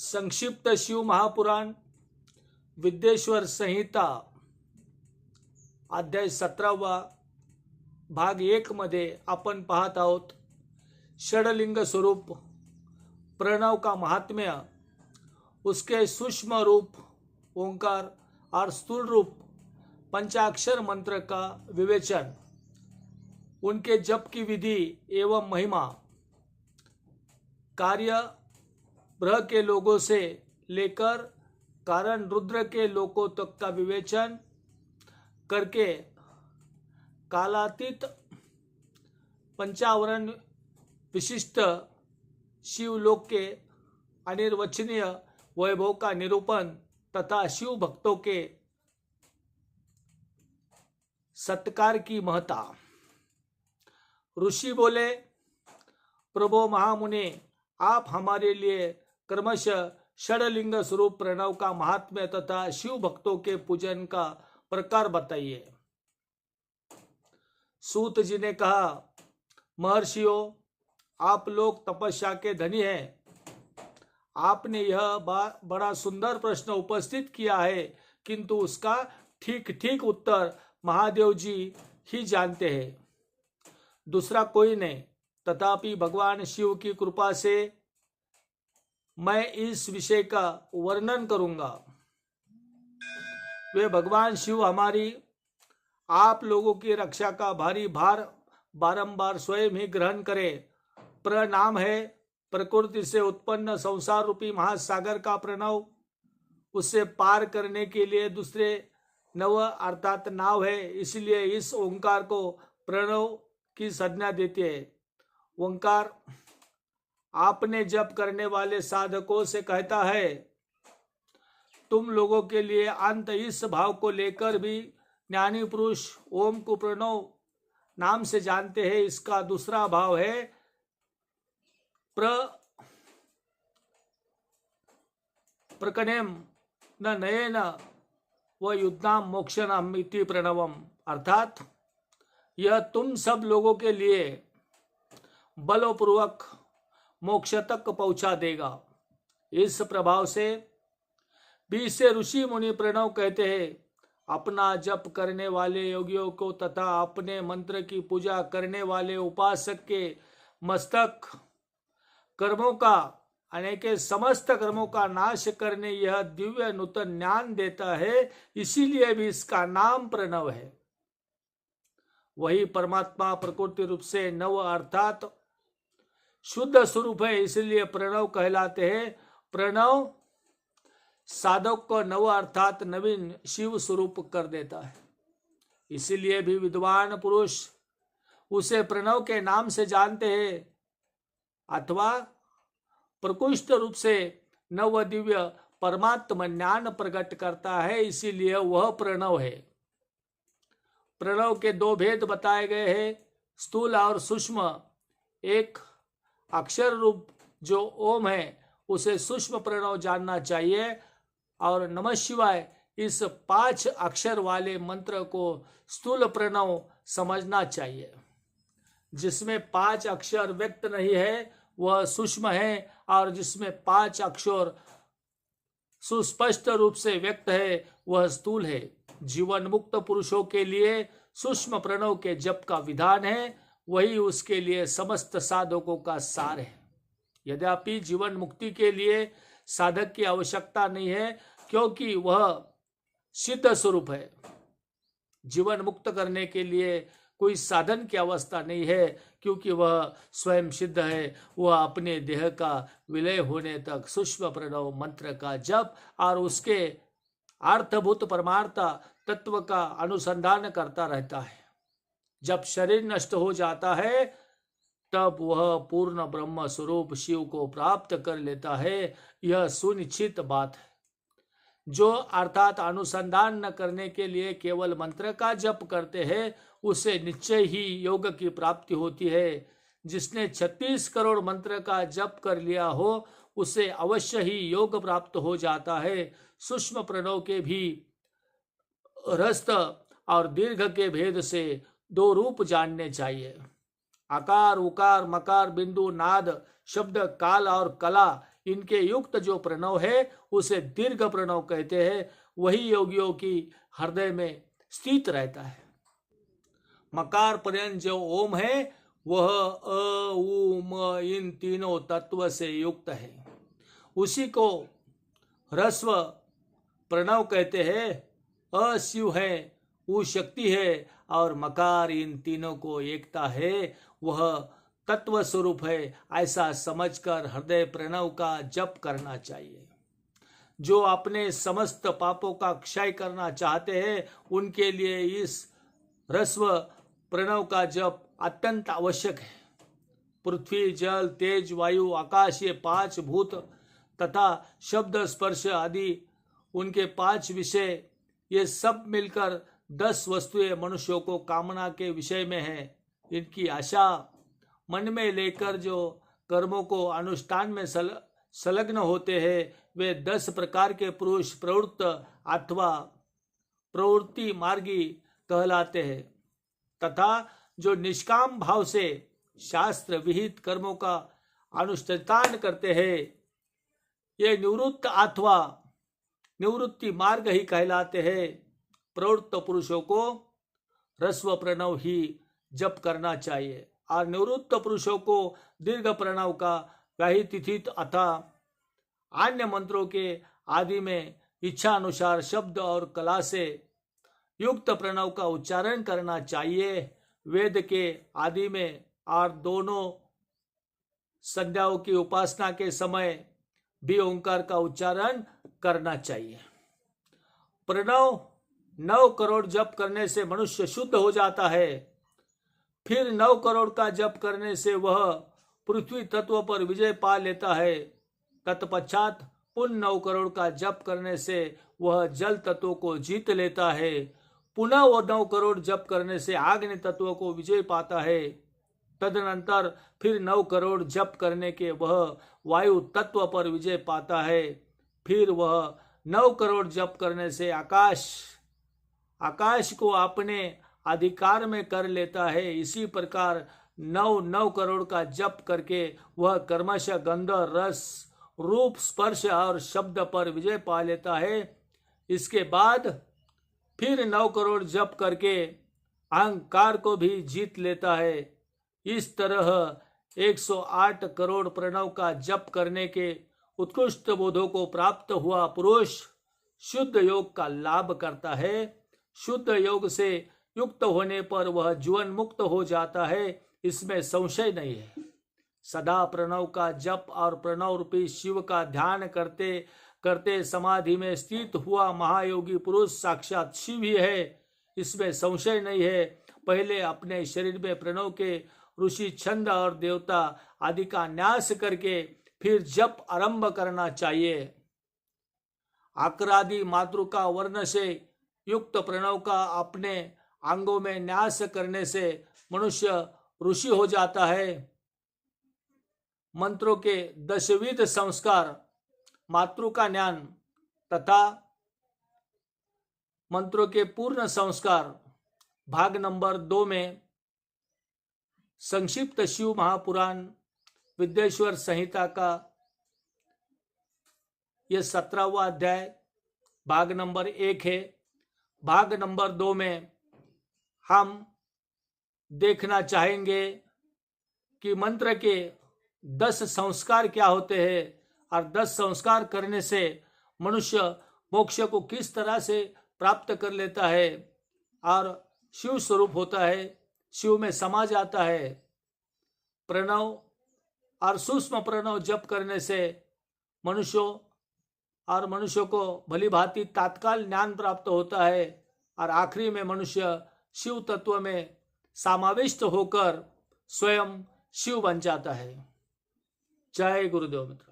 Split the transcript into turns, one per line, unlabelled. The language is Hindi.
संक्षिप्त शिव महापुराण विद्येश्वर संहिता अध्याय 17 भाग 1 मध्ये आपण पाहत आहोत षडलिंग स्वरूप प्रणव का महात्म्य, उसके सूक्ष्म रूप ओंकार और स्थूल रूप पंचाक्षर मंत्र का विवेचन, उनके जप की विधि एवं महिमा, कार्य ब्रह्म के लोगों से लेकर कारण रुद्र के लोकों तक का विवेचन करके कालातीत पंचावरण विशिष्ट शिवलोक के अनिर्वचनीय वैभव का निरूपण तथा शिव भक्तों के सत्कार की महत्ता। ऋषि बोले, प्रभो महामुने, आप हमारे लिए क्रमशः षडलिंग स्वरूप प्रणव का महात्म्य तथा शिव भक्तों के पूजन का प्रकार बताइए। सूत जी ने कहा, महर्षियों, आप लोग तपस्या के धनी हैं। आपने यह बड़ा सुंदर प्रश्न उपस्थित किया है, किंतु उसका ठीक ठीक उत्तर महादेव जी ही जानते हैं, दूसरा कोई नहीं। तथापि भगवान शिव की कृपा से मैं इस विषय का वर्णन करूंगा। वे भगवान शिव हमारी आप लोगों की रक्षा का भारी भार बारंबार स्वयं ही ग्रहण करे। प्रणाम है प्रकृति से उत्पन्न संसार रूपी महासागर का प्रणव, उससे पार करने के लिए दूसरे नव अर्थात नाव है, इसलिए इस ओंकार को प्रणव की संज्ञा देते हैं। ओंकार आपने जप करने वाले साधकों से कहता है, तुम लोगों के लिए अंत इस भाव को लेकर भी ज्ञानी पुरुष ओम को प्रणव नाम से जानते हैं। इसका दूसरा भाव है प्रकनेम न नयेन व युद्धाम मोक्षणम इति प्रणवम, अर्थात यह तुम सब लोगों के लिए बलपूर्वक मोक्ष तक पहुंचा देगा। इस प्रभाव से भी से ऋषि मुनि प्रणव कहते हैं। अपना जप करने वाले योगियों को तथा अपने मंत्र की पूजा करने वाले उपासक के मस्तक कर्मों का अनेक समस्त कर्मों का नाश करने यह दिव्य नूतन ज्ञान देता है, इसीलिए भी इसका नाम प्रणव है। वही परमात्मा प्रकृति रूप से नव अर्थात शुद्ध स्वरूप है, इसलिए प्रणव कहलाते हैं। प्रणव साधक को नव अर्थात नवीन शिव स्वरूप कर देता है, इसीलिए भी विद्वान पुरुष उसे प्रणव के नाम से जानते हैं, अथवा प्रकृष्ट रूप से नव दिव्य परमात्मा ज्ञान प्रकट करता है, इसीलिए वह प्रणव है। प्रणव के दो भेद बताए गए हैं, स्थूल और सूक्ष्म। एक अक्षर रूप जो ओम है, उसे सूक्ष्म प्रणव जानना चाहिए, और नमः शिवाय इस 5 अक्षर वाले मंत्र को स्थूल प्रणव समझना चाहिए। जिसमें 5 अक्षर व्यक्त नहीं है वह सूक्ष्म है, और जिसमें 5 अक्षर सुस्पष्ट रूप से व्यक्त है वह स्थूल है। जीवन मुक्त पुरुषों के लिए सूक्ष्म प्रणव के जप का विधान है, वही उसके लिए समस्त साधकों का सार है। यद्यपि जीवन मुक्ति के लिए साधक की आवश्यकता नहीं है, क्योंकि वह सिद्ध स्वरूप है। जीवन मुक्त करने के लिए कोई साधन की अवस्था नहीं है, क्योंकि वह स्वयं सिद्ध है। वह अपने देह का विलय होने तक सूक्ष्म प्रणव मंत्र का जप और उसके अर्थभूत परमार्थ तत्व का अनुसंधान करता रहता है। जब शरीर नष्ट हो जाता है तब वह पूर्ण ब्रह्म स्वरूप शिव को प्राप्त कर लेता है, यह सुनिश्चित बात है। जो अर्थात अनुसंधान न करने के लिए केवल मंत्र का जप करते हैं, उसे निश्चय ही योग की प्राप्ति होती है। जिसने 36 करोड़ मंत्र का जप कर लिया हो, उसे अवश्य ही योग प्राप्त हो जाता है। सूक्ष्म प्रणव के भी रस्त और दीर्घ के भेद से 2 रूप जानने चाहिए। आकार, उकार, मकार, बिंदु, नाद, शब्द, काल और कला, इनके युक्त जो प्रणव है उसे दीर्घ प्रणव कहते हैं। वही योगियों की हृदय में स्थित रहता है। मकार पर्यंत जो ओम है वह अ उ म इन तीनों तत्व से युक्त है। उसी को ह्रस्व प्रणव कहते हैं। अ शिव है, उ शक्ति है और मकार इन तीनों को एकता है, वह तत्व स्वरूप है। ऐसा समझकर हृदय प्रणव का जप करना चाहिए। जो अपने समस्त पापों का क्षय करना चाहते हैं उनके लिए इस ह्रस्व प्रणव का जप अत्यंत आवश्यक है। पृथ्वी, जल, तेज, वायु, आकाश, ये 5 भूत तथा शब्द, स्पर्श आदि उनके 5 विषय, ये सब मिलकर 10 वस्तुएं मनुष्यों को कामना के विषय में है। इनकी आशा मन में लेकर जो कर्मों को अनुष्ठान में संलग्न होते हैं वे 10 प्रकार के पुरुष प्रवृत्त अथवा प्रवृत्ति मार्गी कहलाते हैं। तथा जो निष्काम भाव से शास्त्र विहित कर्मों का अनुष्ठान करते हैं ये निवृत्त अथवा निवृत्ति मार्ग ही कहलाते हैं। प्रवृत्त पुरुषों को ह्रस्व प्रणव ही जप करना चाहिए और निवृत्त पुरुषों को दीर्घ प्रणव का वही तिथि अथा अन्य मंत्रों के आदि में इच्छा अनुसार शब्द और कला से युक्त प्रणव का उच्चारण करना चाहिए। वेद के आदि में और दोनों संध्याओं की उपासना के समय भी ओंकार का उच्चारण करना चाहिए। प्रणव 9 करोड़ जप करने से मनुष्य शुद्ध हो जाता है। फिर 9 करोड़ का जप करने से वह पृथ्वी तत्व पर विजय पा लेता है। तत्पश्चात पुनः 9 करोड़ का जप करने से वह जल तत्व को जीत लेता है। पुनः वह 9 करोड़ जप करने से अग्नि तत्व को विजय पाता है। तदनंतर फिर 9 करोड़ जप करने के वह वायु तत्व पर विजय पाता है। फिर वह 9 करोड़ जप करने से आकाश को अपने अधिकार में कर लेता है। इसी प्रकार 9 करोड़ का जप करके वह कर्मश गंध, रस, रूप, स्पर्श और शब्द पर विजय पा लेता है। इसके बाद फिर 9 करोड़ जप करके अहंकार को भी जीत लेता है। इस तरह 108 करोड़ प्रणव का जप करने के उत्कृष्ट बोधों को प्राप्त हुआ पुरुष शुद्ध योग का लाभ करता है। शुद्ध योग से युक्त होने पर वह जीवन मुक्त हो जाता है, इसमें संशय नहीं है। सदा प्रणव का जप और प्रणव रूपी शिव का ध्यान करते करते समाधि में स्थित हुआ महायोगी पुरुष साक्षात शिव ही है, इसमें संशय नहीं है। पहले अपने शरीर में प्रणव के ऋषि, छंद और देवता आदि का न्यास करके फिर जप आरंभ करना चाहिए। आकरादि मातृका वर्ण से युक्त प्रणव का अपने अंगों में न्यास करने से मनुष्य ऋषि हो जाता है। मंत्रों के 10विध संस्कार, मातृका ज्ञान तथा मंत्रों के पूर्ण संस्कार भाग नंबर 2 में संक्षिप्त शिव महापुराण विद्येश्वर संहिता का यह 17वां अध्याय भाग नंबर 1 है। भाग नंबर 2 में हम देखना चाहेंगे कि मंत्र के 10 संस्कार क्या होते हैं और 10 संस्कार करने से मनुष्य मोक्ष को किस तरह से प्राप्त कर लेता है और शिव स्वरूप होता है, शिव में समा जाता है। प्रणव और सूक्ष्म प्रणव जप करने से मनुष्यों को भली भांति तात्काल ज्ञान प्राप्त होता है और आखिरी में मनुष्य शिव तत्व में समाविष्ट होकर स्वयं शिव बन जाता है। जय गुरुदेव मित्र।